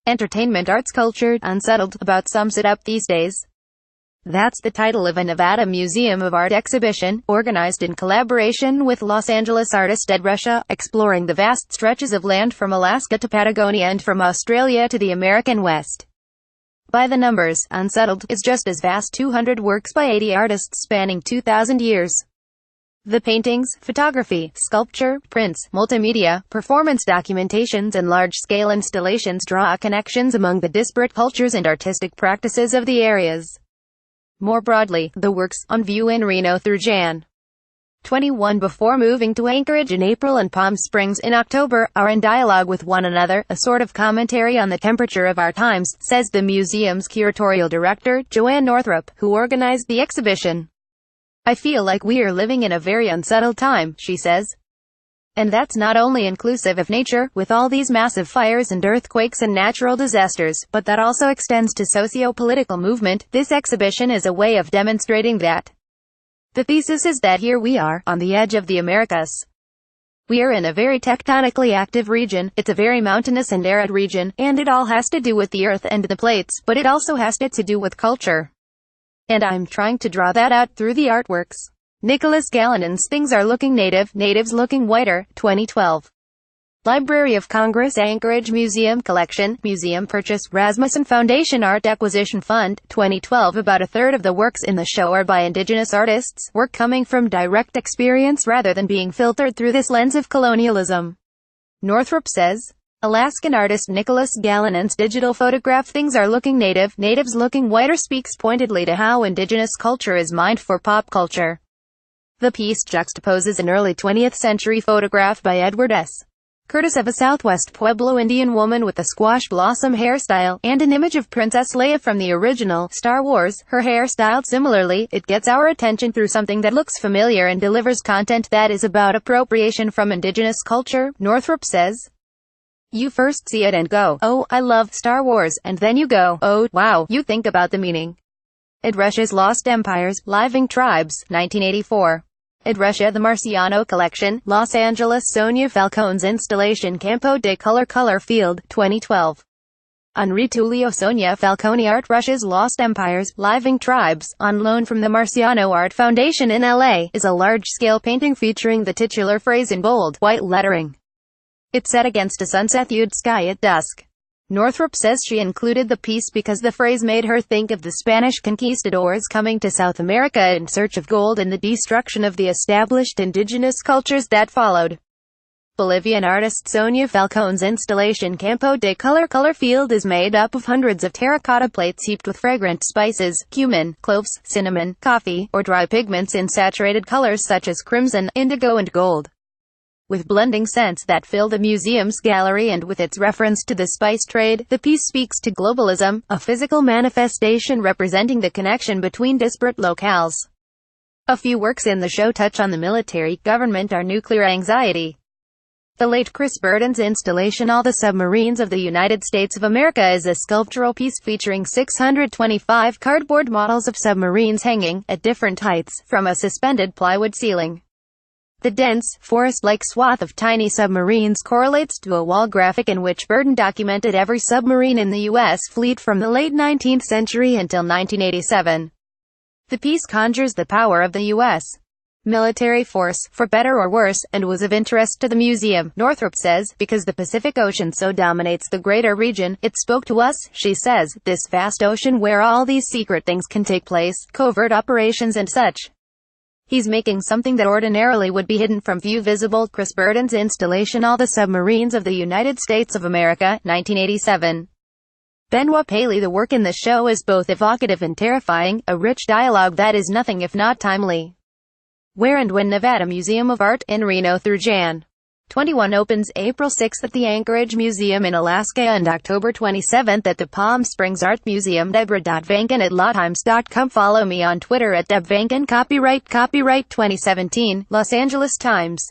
Entertainment, arts, culture, unsettled, about sums it up these days. That's the title of a Nevada Museum of Art exhibition, organized in collaboration with Los Angeles artist Ed Ruscha, exploring the vast stretches of land from Alaska to Patagonia and from Australia to the American West. By the numbers, Unsettled is just as vast: 200 works by 80 artists spanning 2,000 years. The paintings, photography, sculpture, prints, multimedia, performance documentations and large-scale installations draw connections among the disparate cultures and artistic practices of the areas. More broadly, the works, on view in Reno through Jan. 21 before moving to Anchorage in April and Palm Springs in October, are in dialogue with one another, a sort of commentary on the temperature of our times, says the museum's curatorial director, Joanne Northrup, who organized the exhibition. "I feel like we're living in a very unsettled time," she says. And that's not only inclusive of nature, with all these massive fires and earthquakes and natural disasters, but that also extends to socio-political movement. This exhibition is a way of demonstrating that. The thesis is that here we are, on the edge of the Americas. We are in a very tectonically active region, it's a very mountainous and arid region, and it all has to do with the earth and the plates, but it also has to do with culture. And I'm trying to draw that out through the artworks. Nicholas Gallinan's Things Are Looking Native, Natives Looking Whiter, 2012. Library of Congress Anchorage Museum Collection, Museum Purchase, Rasmussen Foundation Art Acquisition Fund, 2012. About a third of the works in the show are by indigenous artists, work coming from direct experience rather than being filtered through this lens of colonialism. Northrup says. Alaskan artist Nicholas Gallinan's digital photograph Things Are Looking Native, Natives Looking Whiter speaks pointedly to how indigenous culture is mined for pop culture. The piece juxtaposes an early 20th century photograph by Edward S. Curtis of a Southwest Pueblo Indian woman with a squash blossom hairstyle, and an image of Princess Leia from the original Star Wars, her hair styled similarly. It gets our attention through something that looks familiar and delivers content that is about appropriation from indigenous culture, Northrup says. You first see it and go, "Oh, I love Star Wars," and then you go, "Oh, wow," you think about the meaning. Ed Ruscha's Lost Empires, Living Tribes, 1984. Ed Ruscha The Marciano Collection, Los Angeles Sonia Falcone's installation Campo de Color Field, 2012. Henri Tullio Sonia Falcone Art Ruscha's Lost Empires, Living Tribes, on loan from the Marciano Art Foundation in LA, is a large-scale painting featuring the titular phrase in bold, white lettering. It's set against a sunset-hued sky at dusk. Northrup says she included the piece because the phrase made her think of the Spanish conquistadors coming to South America in search of gold and the destruction of the established indigenous cultures that followed. Bolivian artist Sonia Falcone's installation Campo de Color Field is made up of hundreds of terracotta plates heaped with fragrant spices, cumin, cloves, cinnamon, coffee, or dry pigments in saturated colors such as crimson, indigo and gold. With blending scents that fill the museum's gallery and with its reference to the spice trade, the piece speaks to globalism, a physical manifestation representing the connection between disparate locales. A few works in the show touch on the military, government or nuclear anxiety. The late Chris Burden's installation All the Submarines of the United States of America is a sculptural piece featuring 625 cardboard models of submarines hanging, at different heights, from a suspended plywood ceiling. The dense, forest-like swath of tiny submarines correlates to a wall graphic in which Burden documented every submarine in the U.S. fleet from the late 19th century until 1987. The piece conjures the power of the U.S. military force, for better or worse, and was of interest to the museum, Northrup says, because the Pacific Ocean so dominates the greater region. It spoke to us, she says, this vast ocean where all these secret things can take place, covert operations and such. He's making something that ordinarily would be hidden from view visible. Chris Burden's installation All the Submarines of the United States of America, 1987. Benoit Paley The work in the show is both evocative and terrifying, a rich dialogue that is nothing if not timely. Where and when Nevada Museum of Art, in Reno through Jan. 21 opens April 6 at the Anchorage Museum in Alaska and October 27 at the Palm Springs Art Museum. Deborah.vanken@lawtimes.com. Follow me on Twitter at debvanken. Copyright 2017, Los Angeles Times.